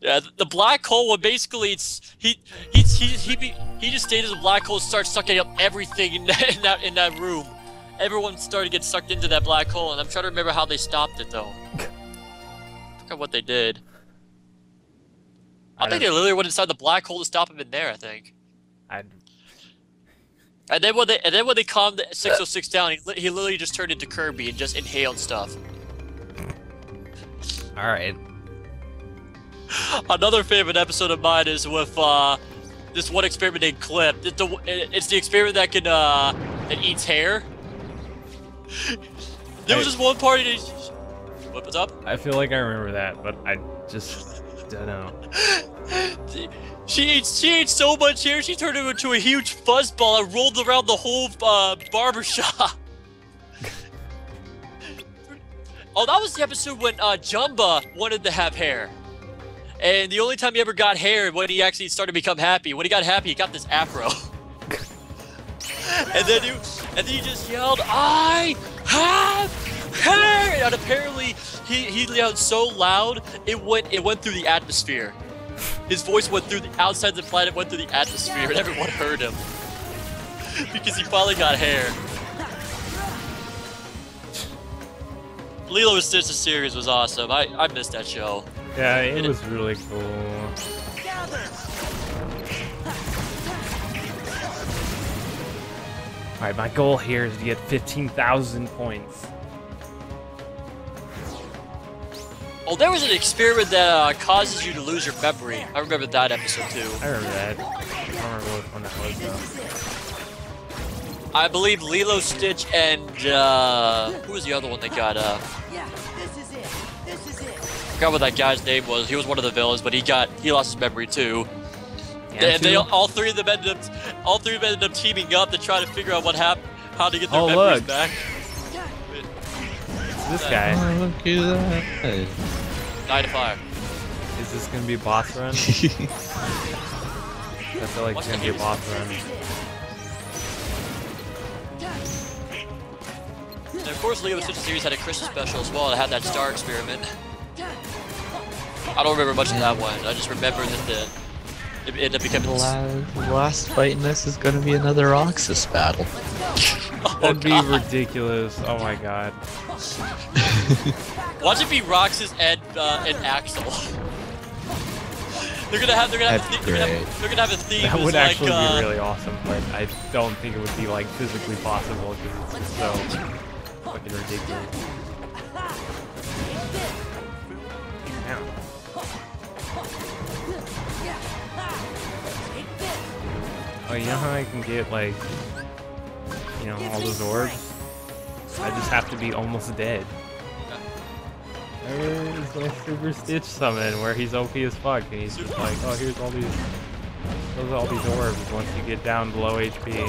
Yeah, the black hole. Well, basically, he just stayed as a black hole, starts sucking up everything in that room. Everyone started to get sucked into that black hole, and I'm trying to remember how they stopped it though. I forgot what they did. I think they literally went inside the black hole to stop him in there. I think. And then when they calmed the 606 down, he literally just turned into Kirby and just inhaled stuff. All right. Another favorite episode of mine is with this one experiment named Clip. It's the experiment that can that eats hair. There was this one party that what's up? I feel like I remember that, but I just don't know. She ate so much hair, she turned it into a huge fuzzball and rolled around the whole barbershop. Oh, that was the episode when Jumba wanted to have hair. And the only time he ever got hair when he actually started to become happy. When he got happy, he got this afro. and then he just yelled, "I have hair!" And apparently he yelled so loud it went through the atmosphere. His voice went through the outside of the planet, went through the atmosphere, and everyone heard him. Because he finally got hair. Lilo and Stitch the series was awesome. I missed that show. Yeah, it was really cool. Alright, my goal here is to get 15,000 points. Oh, there was an experiment that causes you to lose your memory. I remember that episode too. I remember that. I don't remember which one that was though. I believe Lilo, Stitch, and who was the other one that got Yeah, this is it. This is it. I forgot what that guy's name was. He was one of the villains, but he lost his memory too. And they all three of them ended up teaming up to try to figure out what happened, how to get their memories back. This guy. Oh, look at that. Night of Fire. Is this gonna be a boss run? I feel like it's gonna be a boss run. And of course, Lilo and Stitch series had a Christmas special as well. It had that star experiment. I don't remember much of that one. I just remember that it ended up becoming The last fight in this is gonna be another Roxas battle. That'd be ridiculous. Oh my god. Watch it be Roxas and Axel. They're gonna have a theme. That would like, actually be really awesome, but I don't think it would be like physically possible because it's just so fucking ridiculous. Damn. Oh, you know how I can get like, you know, all those orbs? I just have to be almost dead. There's my Super Stitch summon where he's OP as fuck and he's just like, oh, here's all these orbs once you get down below HP.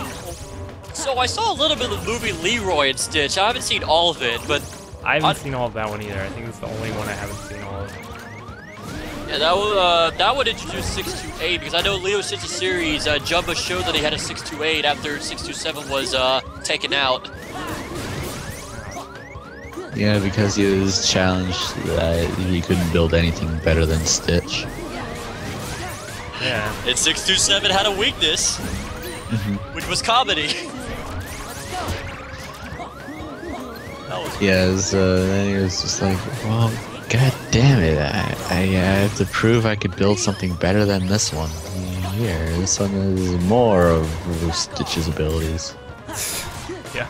So I saw a little bit of the movie Leroy and Stitch. I haven't seen all of it, but I haven't seen all of that one either. I think it's the only one I haven't seen all of. yeah, that would introduce 628 because I know Lilo and Stitch's series, Jumba showed that he had a 628 after 627 was taken out. Yeah, because he was challenged that he couldn't build anything better than Stitch. Yeah. And 627 had a weakness, which was comedy. Then he was just like, well, god damn it, I have to prove I could build something better than this one. Here, this one is more of Stitch's abilities. Yeah.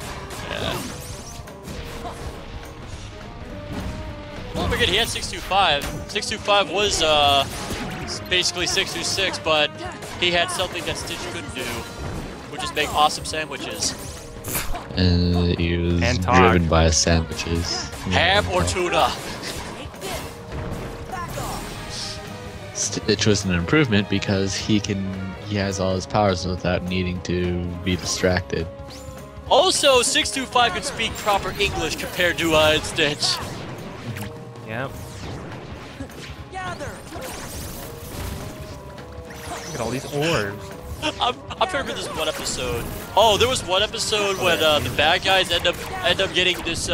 Don't forget he had 625. 625 was basically 626, but he had something that Stitch couldn't do, which is make awesome sandwiches. And he was driven by sandwiches. Ham or tuna. Stitch was an improvement because he has all his powers without needing to be distracted. Also, 625 can speak proper English compared to Stitch. Yep. Look at all these orbs. I'm trying to remember this one episode. Oh, there was one episode when the bad guys end up getting this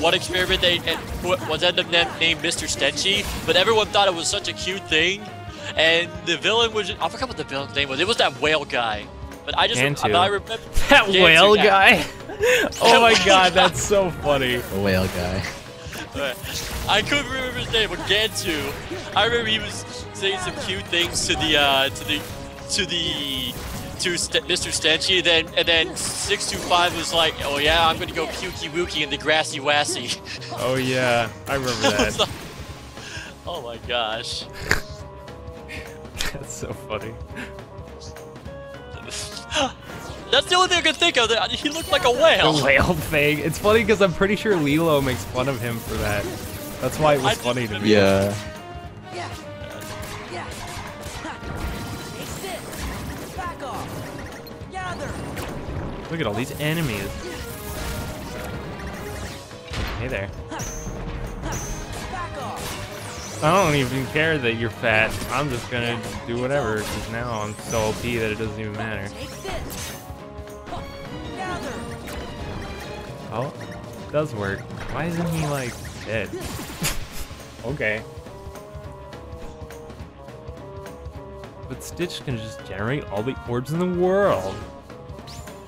one experiment they was ended up named Mr. Stenchy, but everyone thought it was such a cute thing, and the villain was I forgot what the villain's name was. It was that whale guy, but I remember that Gantu, whale yeah. guy. Oh my god, that's so funny. The whale guy. I couldn't remember his name, but Gantu. I remember he was saying some cute things to Mr. Stenchy, and then 625 was like, "Oh yeah, I'm gonna go pukey wookie in the grassy wassy." Oh yeah, I remember I was that. like, oh my gosh. That's so funny. That's the only thing I could think of. He looked like a The whale. whale thing. It's funny because I'm pretty sure Lilo makes fun of him for that. That's why it was funny to me. Yeah. Yeah. Yeah. Take this. Back off. Gather. Look at all these enemies. Hey there. Back off. I don't even care that you're fat. I'm just gonna do whatever because now I'm so OP that it doesn't even matter. Take this. Gather. Oh, it does work. Why isn't he like dead? Okay. But Stitch can just generate all the orbs in the world.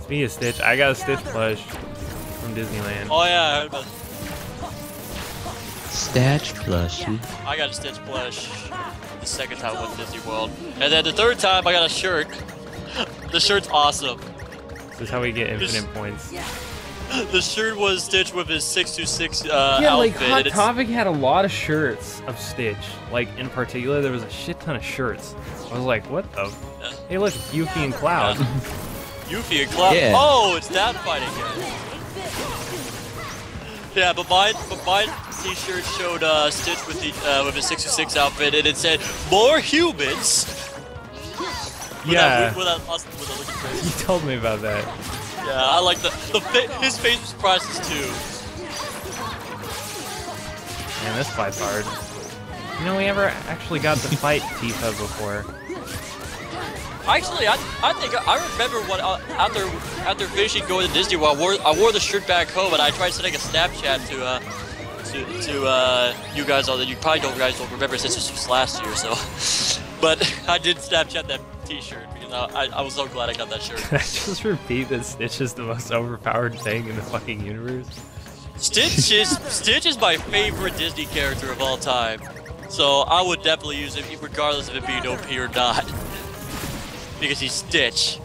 Speaking of Stitch, I got a Stitch plush from Disneyland. Oh yeah, I heard about. Stitch plushie. I got a Stitch plush the second time I went to Disney World, and then the third time I got a shirt. The shirt's awesome. This is how we get infinite points. The shirt was Stitch with his 626 Yeah, like outfit. Hot and it's- Topic had a lot of shirts of Stitch. Like in particular, there was a shit ton of shirts. I was like, what the? Hey, look, it's Yuffie and Cloud. Yuffie and Cloud. Yeah. Oh, it's that fight again. Yeah, but my T-shirt showed Stitch with his 626 outfit, and it said more humans. Yeah, With that looking face. you told me about that. Yeah, I like his face was priceless too. Man, this fight's hard. You know, we never actually got to fight Tifa before. Actually, I think I remember what after finishing going to Disney World, I wore the shirt back home, and I tried sending a Snapchat to you guys. Although you probably guys don't remember since this was last year, so. But I did Snapchat that T-shirt because I was so glad I got that shirt. Can I just repeat that Stitch is the most overpowered thing in the fucking universe? Stitch is my favorite Disney character of all time, so I would definitely use him regardless of it being OP or not, because he's Stitch.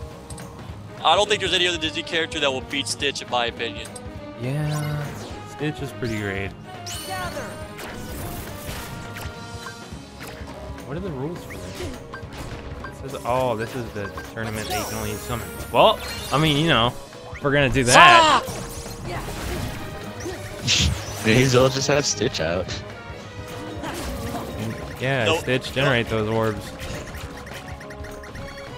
I don't think there's any other Disney character that will beat Stitch in my opinion. Yeah, Stitch is pretty great. Gather. What are the rules for this? It says, oh, this is the tournament that you can only use summons. Well, I mean, you know, if we're gonna do that. Yeah. Maybe they'll just have Stitch out. Yeah, Nope. Stitch, generate those orbs.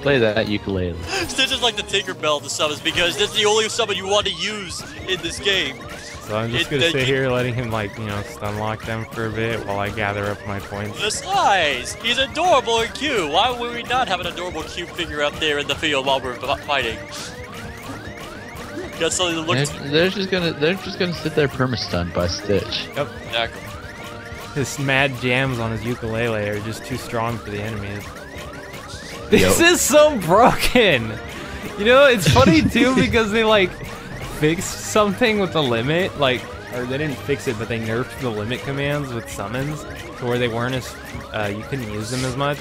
Play that ukulele. Stitch is like the Tinkerbell of the summons because that's the only summon you want to use in this game. So I'm just gonna sit here letting him, like, you know, stun lock them for a bit while I gather up my points. Besides, he's adorable and cute. Why would we not have an adorable cute figure up there in the field while we're fighting? Got something to look They're just gonna sit there perma-stunned by Stitch. Yep. Exactly. His mad jams on his ukulele are just too strong for the enemies. This is so broken! You know, it's funny too because they like fixed something with the limit, like, or they didn't fix it, but they nerfed the limit commands with summons to where they weren't as, you couldn't use them as much.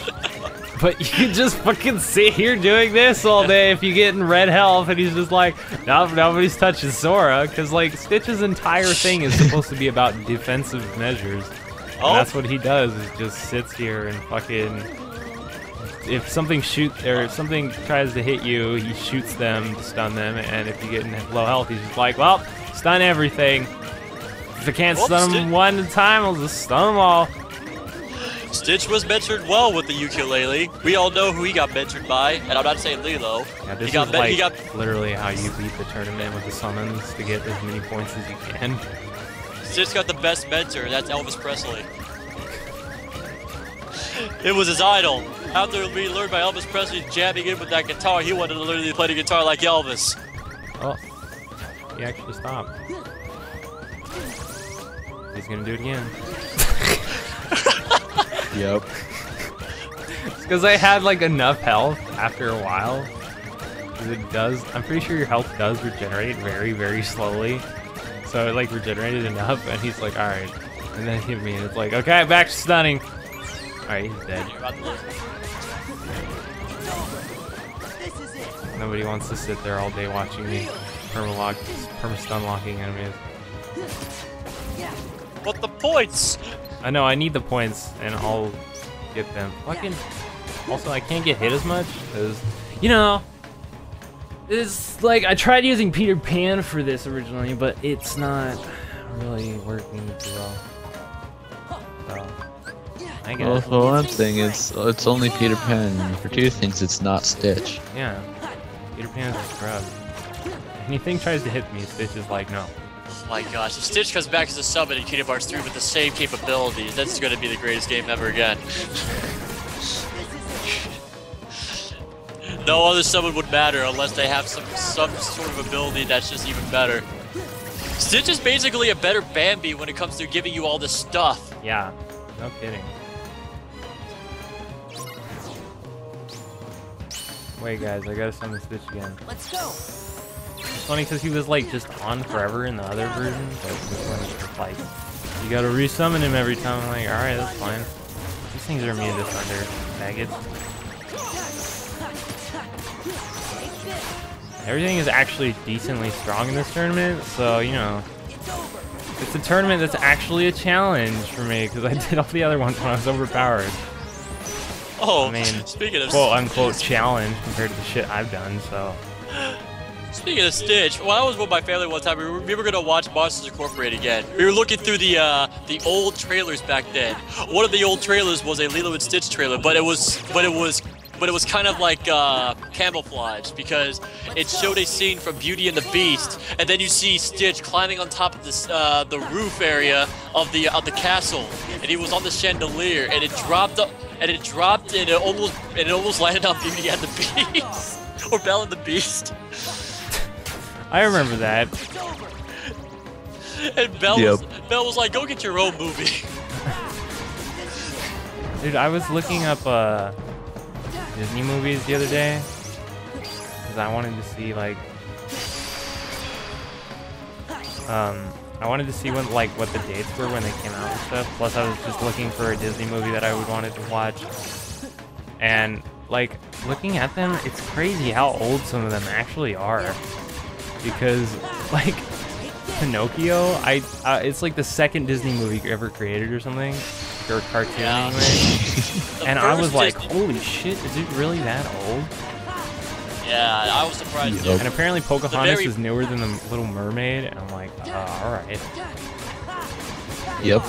But you can just fucking sit here doing this all day if you get in red health, and he's just like, nope, nobody's touching Sora, because like Stitch's entire thing is supposed to be about defensive measures. And that's what he does, is just sits here and fucking, if something something tries to hit you, he shoots them to stun them, and if you get in low health, he's just like, well, stun everything. If I can't stun them one at a time, I'll just stun them all. Stitch was mentored well with the ukulele. We all know who he got mentored by, and I'm not saying Lilo. Yeah, this he got, is like he got literally how you beat the tournament with the summons to get as many points as you can. Stitch got the best mentor, and that's Elvis Presley. It was his idol. After we learned by Elvis Presley jamming in with that guitar, he wanted to literally play the guitar like Elvis. Oh, he actually stopped. He's gonna do it again. Yep. Because I had like enough health after a while. 'Cause it does. I'm pretty sure your health does regenerate very, very slowly. So it like regenerated enough, and he's like, all right. And then he hit me, and it's like, okay, back to stunning. All right, he's dead. You're about to lose. This is it. Nobody wants to sit there all day watching me perma-stun locking enemies. Yeah. What the points? I know, I need the points, and I'll get them. Fucking. Also, I can't get hit as much, because, you know, it's like, I tried using Peter Pan for this originally, but it's not really working too well. So, I guess. Well, for one thing, it's only Peter Pan. For two things, it's not Stitch. Yeah. Peter Pan's a scrub. Anything tries to hit me, Stitch is like, no. Oh my gosh, if Stitch comes back as a summon in Kingdom Hearts 3 with the same capabilities, that's going to be the greatest game ever again. No other summon would matter unless they have some sort of ability that's just even better. Stitch is basically a better Bambi when it comes to giving you all this stuff. Yeah, no kidding. Wait, guys, I gotta summon Stitch again. Let's go. It's funny because he was like just on forever in the other version, but this one is just like, you gotta resummon him every time. I'm like, alright, that's fine. These things are immune to thunder, maggots. Everything is actually decently strong in this tournament, so, you know, it's a tournament that's actually a challenge for me, because I did all the other ones when I was overpowered. Oh, I mean, speaking of quote-unquote challenge compared to the shit I've done, so... Speaking of Stitch, when I was with my family one time, we were gonna watch Monsters Incorporated again. We were looking through the old trailers back then. One of the old trailers was a Lilo and Stitch trailer, but it was kind of like camouflage because it showed a scene from Beauty and the Beast, and then you see Stitch climbing on top of this the roof area of the castle, and he was on the chandelier, and it dropped up, and it almost landed on Beauty and the Beast or Belle and the Beast. I remember that. And Belle was like, "Go get your own movie." Dude, I was looking up Disney movies the other day because I wanted to see like I wanted to see when what the dates were when they came out and stuff. Plus, I was just looking for a Disney movie that I would wanted to watch. And like looking at them, it's crazy how old some of them actually are. Because like Pinocchio, it's like the second Disney movie ever created or something, or cartoon anyway. And I was like, holy shit, is it really that old? Yeah, I was surprised. Yep. And apparently Pocahontas is newer than the Little Mermaid, and I'm like, all right. Yep.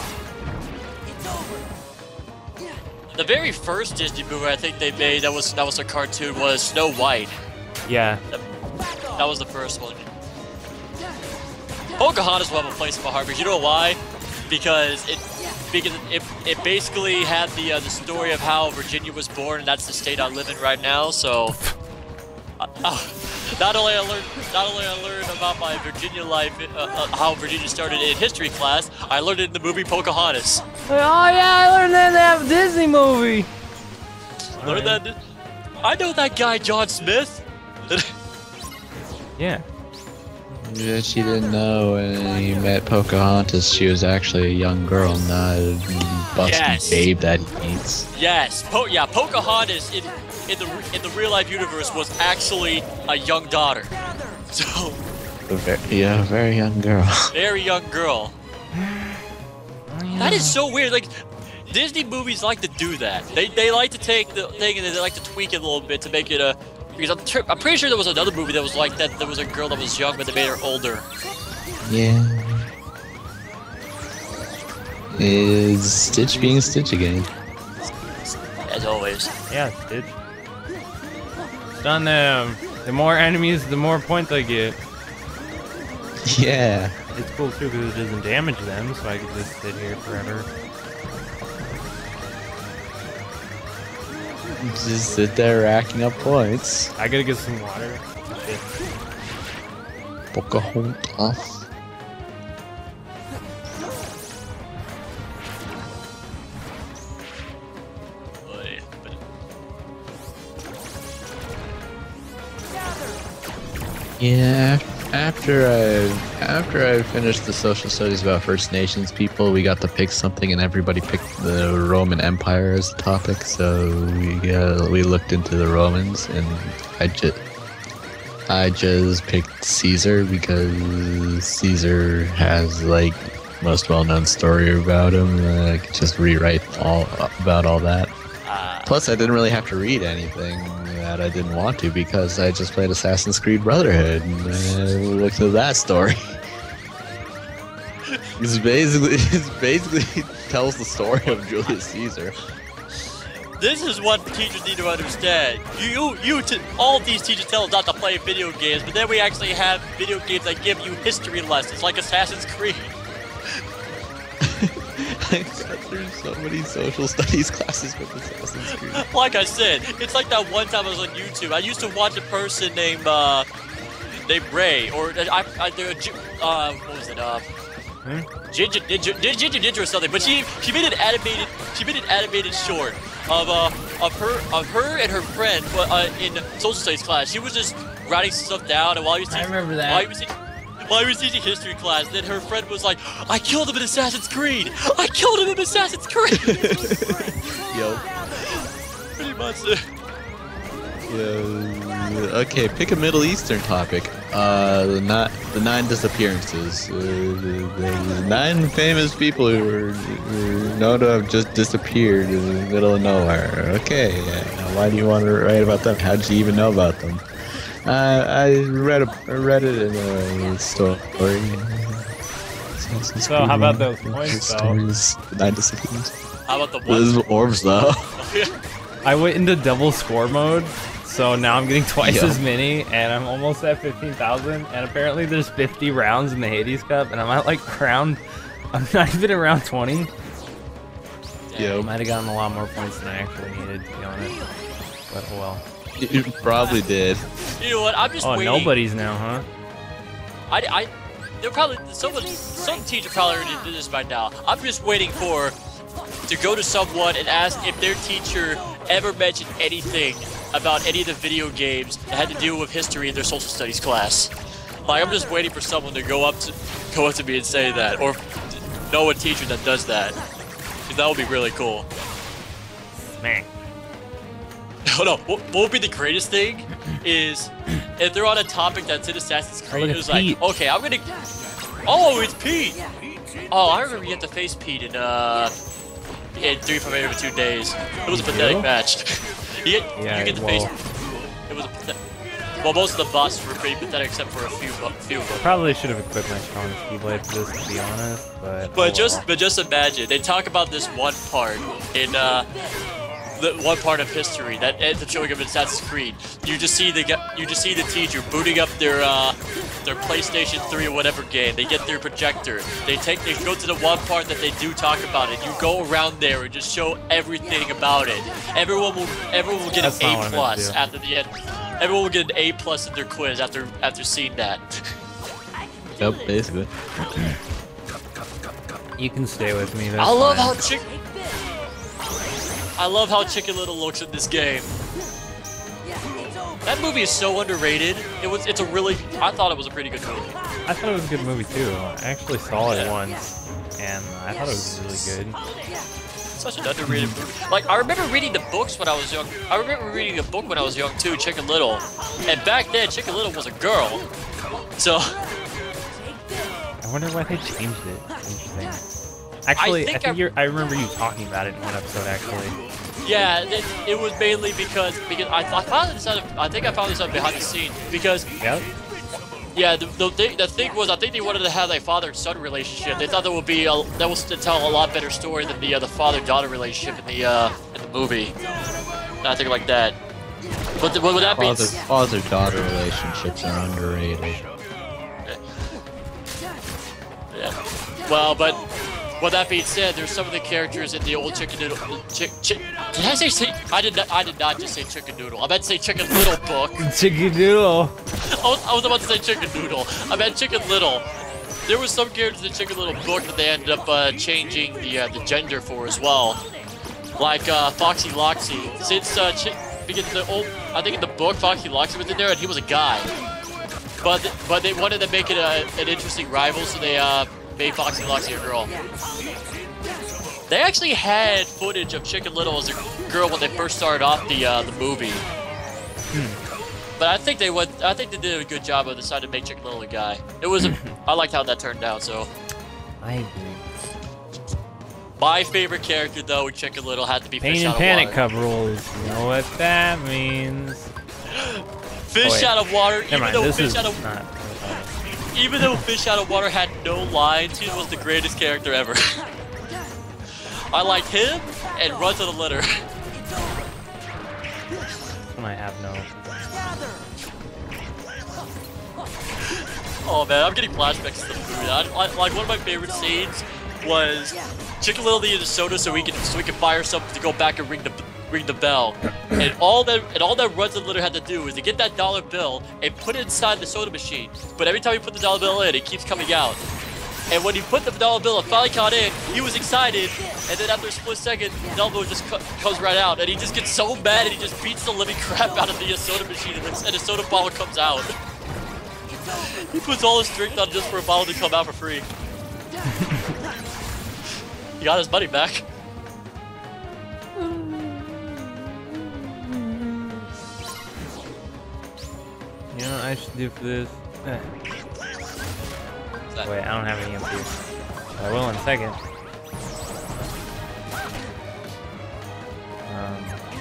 The very first Disney movie I think they made that was a cartoon was Snow White. Yeah. That was the first one. Pocahontas will have a place in my heart, because you know why? Because it basically had the story of how Virginia was born, and that's the state I live in right now. So not only I learned about my Virginia life, how Virginia started in history class, I learned it in the movie Pocahontas. Oh yeah, I learned that in that Disney movie. Learned that. I know that guy, John Smith. Yeah. Yeah, she didn't know when he met Pocahontas, she was actually a young girl, not a busty babe that he meets. Yes, Pocahontas in the real life universe was actually a young daughter. So Yeah, very young girl. very young girl. That is so weird. Like Disney movies like to do that. They like to take the thing and they like to tweak it a little bit to make it a. Because I'm pretty sure there was another movie that was like that. There was a girl that was young, but they made her older. Yeah. Is Stitch being Stitch again? As always. Yeah, Stitch. Stun them. The more enemies, the more points I get. Yeah. It's cool too because it doesn't damage them, so I can just sit here forever. Just sit there racking up points. I gotta get some water. Shit. Pocahontas. Yeah, after I finished the social studies about First Nations people, we got to pick something, and everybody picked the Roman Empire as the topic. So we looked into the Romans, and I just picked Caesar because Caesar has like most well-known story about him. I could just rewrite all about all that. Plus, I didn't really have to read anything that I didn't want to because I just played Assassin's Creed Brotherhood and looked at that story. It basically tells the story of Julius Caesar. This is what teachers need to understand. All these teachers tell us not to play video games, but then we actually have video games that give you history lessons, like Assassin's Creed. There's so many social studies classes with Assassin's Creed. Like I said, it's like that one time I was on YouTube. I used to watch a person named Ray, or what was it? Ginger Ninja or something. But she made an animated short of her and her friend in social studies class. She was just writing stuff down, and while he was teaching, I remember that. While he was teaching history class, then her friend was like, I killed him in Assassin's Creed! I killed him in Assassin's Creed! Yo. Pretty much. Yeah. Okay, pick a Middle Eastern topic. The 9 disappearances. The 9 famous people who were known to have just disappeared in the middle of nowhere. Okay, why do you want to write about them? How did you even know about them? I read it in a story. So how about those points, though? 9 disappearances. How about the Those one? orbs, though. I went into double score mode, so now I'm getting twice Yeah. as many, and I'm almost at 15,000. And apparently there's 50 rounds in the Hades Cup, and I'm at like I'm not even around 20. I Yo. might have gotten a lot more points than I actually needed, to be honest. But oh well. You probably did. You know what? I'm just Oh, waiting. nobody's now, huh? They're probably some teacher probably already did this by now. I'm just waiting to go to someone and ask if their teacher ever mentioned anything about any of the video games that had to do with history in their social studies class. Like, I'm just waiting for someone to go up to me and say that, or know a teacher that does that. 'Cause that would be really cool. Man. Hold on. What would be the greatest thing is if they're on a topic that's in Assassin's Creed. look, It was it's like, Pete. okay, I'm gonna. Oh, it's Pete. Oh, I remember you had to face Pete in 3 from 8 over 2 days. It was a pathetic You? match. you get to face. well- It was a pathetic. Well, most of the bosses were pretty pathetic except for a few of them. Probably should have equipped my strongest keyblade for this, to be honest. But But just imagine, they talk about this one part in the one part of history that ends up showing up in Assassin's Creed. You just see the teacher booting up their PlayStation 3 or whatever game. They get their projector. They go to the one part that they do talk about it. You go around there and just show everything about it. Everyone will get That's an not what I A meant plus to do. after the end. Everyone will get an A plus in their quiz after seeing that. Yep, basically. you can stay with me. That's I love fine. Chicken Little looks in this game. That movie is so underrated. I thought it was a pretty good movie. I thought it was a good movie too. I actually saw it Yeah. once, and I thought it was really good. Such an underrated movie. Like, I remember reading the books when I was young. I remember reading a book when I was young too, Chicken Little. And back then, Chicken Little was a girl. So, I wonder why they changed it. Interesting. Actually, I remember you talking about it in one episode. Actually, yeah, it was mainly because I found this out. I think I found this out behind the scenes because yeah. the thing was, I think they wanted to have a father and son relationship. They thought that was to tell a lot better story than the father daughter relationship in the movie. I think like that. But with that being Father-daughter relationships are underrated. yeah. Well, but with that being said, there's some of the characters in the old Chicken Noodle. Did I say? I did not just say Chicken Noodle. I meant to say Chicken Little book. Chicken Doodle. I was about to say Chicken Noodle. I meant Chicken Little. There was some characters in Chicken Little book that they ended up changing the gender for as well, like Foxy Loxy. Since because I think in the book Foxy Loxy was in there and he was a guy. but they wanted to make it an interesting rival, so they made Foxy Loxy a girl. They actually had footage of Chicken Little as a girl when they first started off the movie. But I think they did a good job of deciding to make Chicken Little a guy. It was I liked how that turned out. So I agree. my favorite character though in Chicken Little had to be Pain Fish and Out Panic of Cup rules. You know what that means. Fish Out of Water. Never mind. This is not. Even though Fish Out of Water had no lines, he was the greatest character ever. I liked him and Run to the Litter. When I have no. Oh man, I'm getting flashbacks to the movie. Like one of my favorite scenes was Chicken Little needed a soda so we can fire something to go back and ring the bell. And all that Run to the Litter had to do is to get that dollar bill and put it inside the soda machine. But every time he put the dollar bill in, it keeps coming out. And when he put the dollar bill and finally caught in, he was excited. And then after a split second, the dollar bill just comes right out. And he just gets so mad and he just beats the living crap out of the soda machine and the soda bottle comes out. He puts all his strength on just for a bottle to come out for free. He got his money back. You know what I should do for this? Wait, I don't have any MP. I will in a second.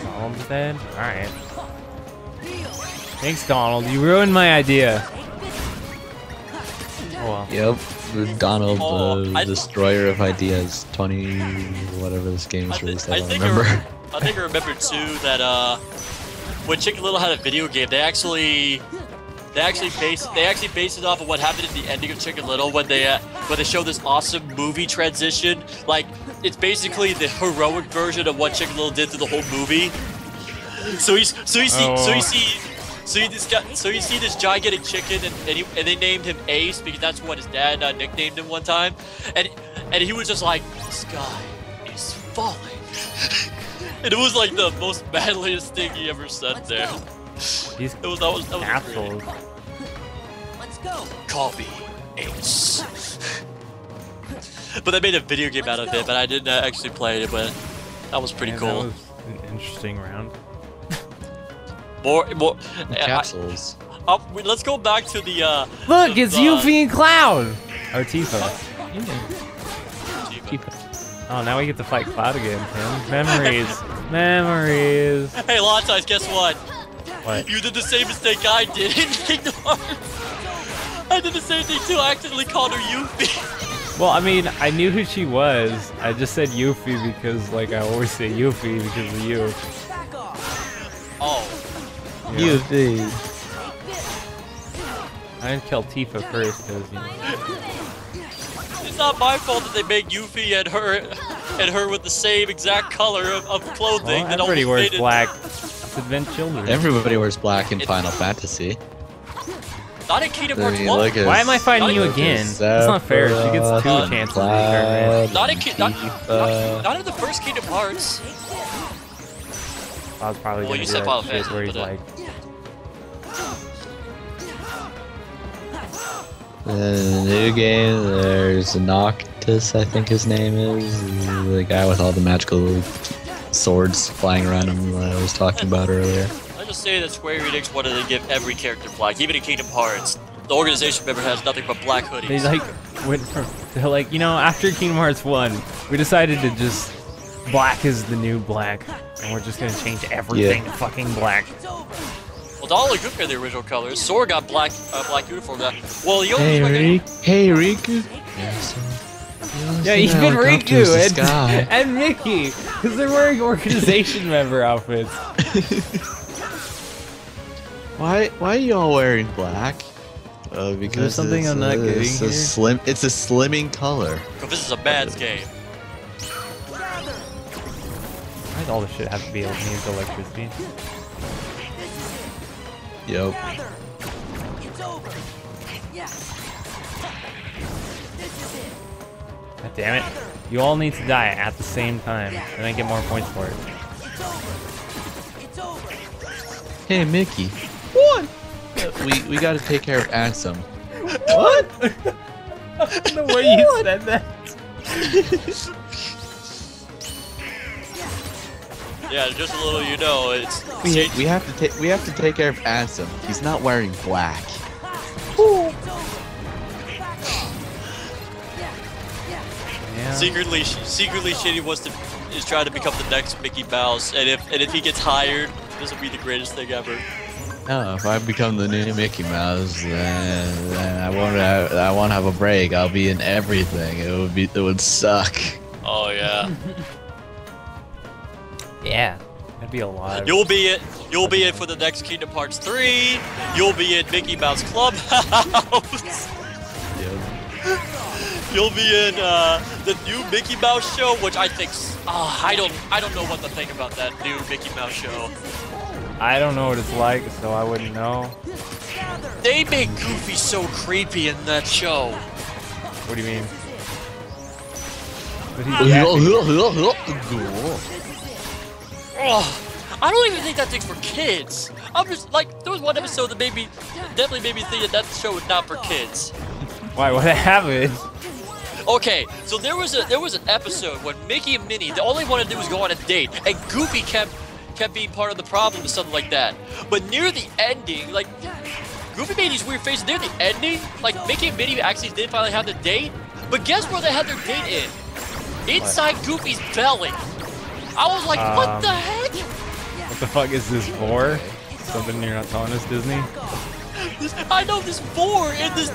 Donald's dead? Alright. Thanks, Donald. You ruined my idea. Oh well. Yep. Donald, the destroyer of ideas. 20, whatever this game is released. I don't remember. I think I remember too that when Chicken Little had a video game, they actually based it off of what happened at the ending of Chicken Little when they show this awesome movie transition. Like it's basically the heroic version of what Chicken Little did through the whole movie. So you see this gigantic chicken and they named him Ace because that's what his dad nicknamed him one time, and he was just like, the sky is falling. And it was like the most manliest thing he ever said there. That was great. Let's go. Call me Ace. But they made a video game out of it, but I didn't actually play it, but that was pretty cool. That was an interesting round. More Capsules. Let's go back to the Look, it's Yuffie and Cloud! Or Tifa. Oh, now we get to fight Cloud again, Tim. Memories. Memories. Hey, Lontice, guess what? What? You did the same mistake I did in Kingdom Hearts. I did the same thing too. I accidentally called her Yuffie. Well, I mean, I knew who she was. I just said Yuffie because, like, I always say Yuffie because of you. Oh. Yeah. Yuffie. I didn't kill Tifa first because, you know. It's not my fault that they make Yuffie and her with the same exact color of clothing. Well, everybody wears black. To prevent children. Everybody wears black in Final Fantasy. Not in Kingdom Hearts 1. Why am I fighting you again? That's not fair. She gets 2 chances to make her not in the first Kingdom Hearts. I was probably Well, gonna you do said that Final shit Fantasy, where he's but, like, The new game, there's Noctis, I think his name is. The guy with all the magical swords flying around him that I was talking about earlier. I just say that Square Enix wanted to give every character black, even in Kingdom Hearts. The organization member has nothing but black hoodies. they like went from, they're like, you know, after Kingdom Hearts 1, we decided to just, black is the new black, and we're just gonna change everything to fucking black. Well, Donald and Goofy are the original colors. Sora got black uniform. Well, you Hey, hey Riku. Yeah, even Riku and Mickey, because they're wearing organization member outfits. Why are you all wearing black? Because something I'm not getting it's here? It's a slimming color. Because this is a bad game. Why does all this shit have to be able to use electricity? Yep. It's over. Yeah. This is it. God damn it. You all need to die at the same time, and I get more points for it. It's over. It's over. Hey Mickey. What? we gotta take care of Ansem. What? The way you said that. Yeah, just a little, you know, it's We have to take care of Ansem. He's not wearing black. Yeah. secretly Shady is trying to become the next Mickey Mouse, and if he gets hired, this will be the greatest thing ever. No, if I become the new Mickey Mouse, then I won't have a break. I'll be in everything. It would suck. Oh yeah. Yeah. That'd be a lot. You'll be it for the next Kingdom Hearts 3. You'll be in Mickey Mouse Clubhouse. You'll be in the new Mickey Mouse show, which I think I don't know what to think about that new Mickey Mouse show. I don't know what it's like, so I wouldn't know. They make Goofy so creepy in that show. What do you mean? But he's yapping. Oh, I don't even think that thing's for kids. I'm just like, there was one episode that definitely made me think that show was not for kids. Why? What happened? Okay, so there was an episode when Mickey and Minnie, the only one to do was go on a date, and Goofy kept being part of the problem or something like that. But near the ending, like, Goofy made these weird faces. Near the ending, like, Mickey and Minnie actually did finally have the date. But guess where they had their date in? Inside Goofy's belly. I was like, what the heck? What the fuck is this for? Something you're not telling us, Disney? I know this for in this.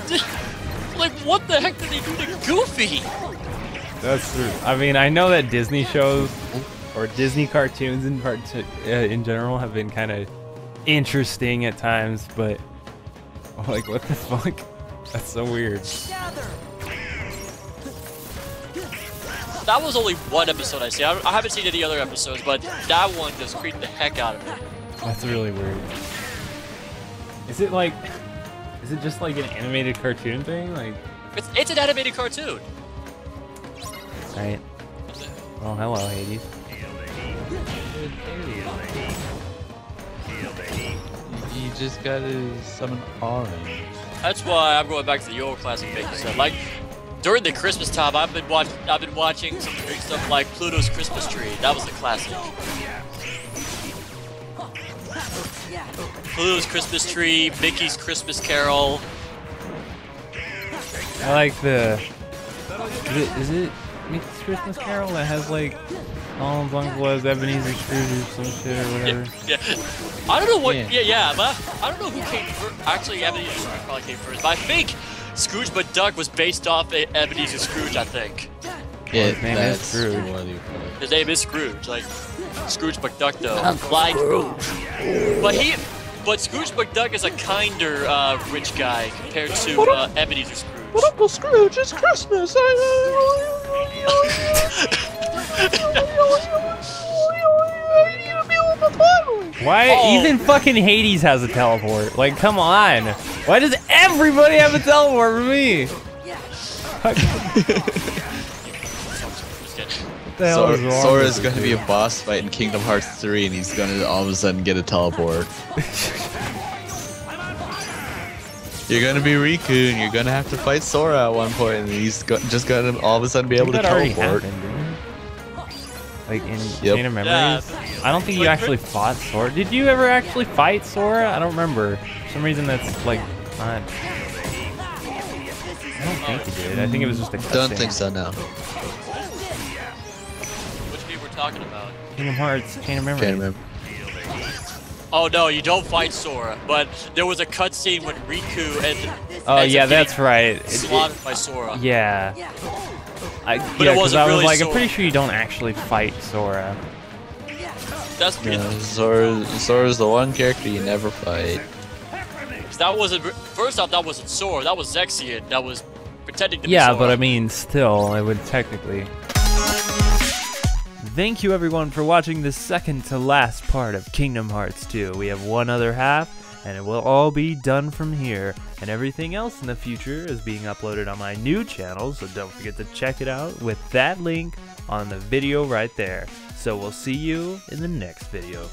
Like, what the heck did they do to Goofy? That's true. I mean, I know that Disney shows or Disney cartoons in general have been kind of interesting at times, but like, what the fuck? That's so weird. That was only one episode I see. I haven't seen any other episodes, but that one just creeped the heck out of me. That's really weird. Is it just like an animated cartoon thing? Like, It's an animated cartoon. right. Oh, hello, Hades. You just gotta summon Orange. That's why I'm going back to the old classic Mickey stuff. Like, during the Christmas time, I've been watching some big stuff like Pluto's Christmas Tree. That was the classic. Pluto's Christmas Tree, Mickey's Christmas Carol. I like the. Is it Mickey's Christmas Carol that has like Colin's Uncle as Ebenezer Scrooge or some shit or whatever? Yeah. I don't know what. Yeah, but I don't know who came first. Actually, Ebenezer Scrooge probably came first. But I think Scrooge McDuck was based off Ebenezer Scrooge. I think. Yeah, his name is Scrooge. His name is Scrooge. Like Scrooge McDuck, though. Like, but Scrooge McDuck is a kinder rich guy compared to Ebenezer Scrooge. But Uncle Scrooge, it's Christmas! Why? Even fucking Hades has a teleport. Like, come on. Why does everybody have a teleport for me? What the hell is wrong Sora's with going to this be a boss fight in Kingdom Hearts 3, and he's going to all of a sudden get a teleport. You're going to be Riku, and you're going to have to fight Sora at one point, and he's just going to all of a sudden be able to that already teleport. happened, didn't it? Like in Yep. Chain of Memories? I don't think you actually fought Sora. Did you ever actually fight Sora? I don't remember. For some reason that's like not. I don't think you did. I think it was just a cutscene. Don't think so, no. Which game we're talking about? Kingdom Hearts, Chain of Memories. Can't remember. Oh no, you don't fight Sora. But there was a cutscene when Riku and Oh yeah, that's right. Slaughtered by Sora. Yeah. But it because wasn't I was really like, I'm Sora. pretty sure you don't actually fight Sora. That's Sora's the one character you never fight. that wasn't. First off, that wasn't Sora. That was Zexion. That was pretending to be Yeah, Sora. but I mean, still, it would technically. Thank you everyone for watching the second to last part of Kingdom Hearts 2. We have one other half, and it will all be done from here. And everything else in the future is being uploaded on my new channel, so don't forget to check it out with that link on the video right there. So we'll see you in the next video.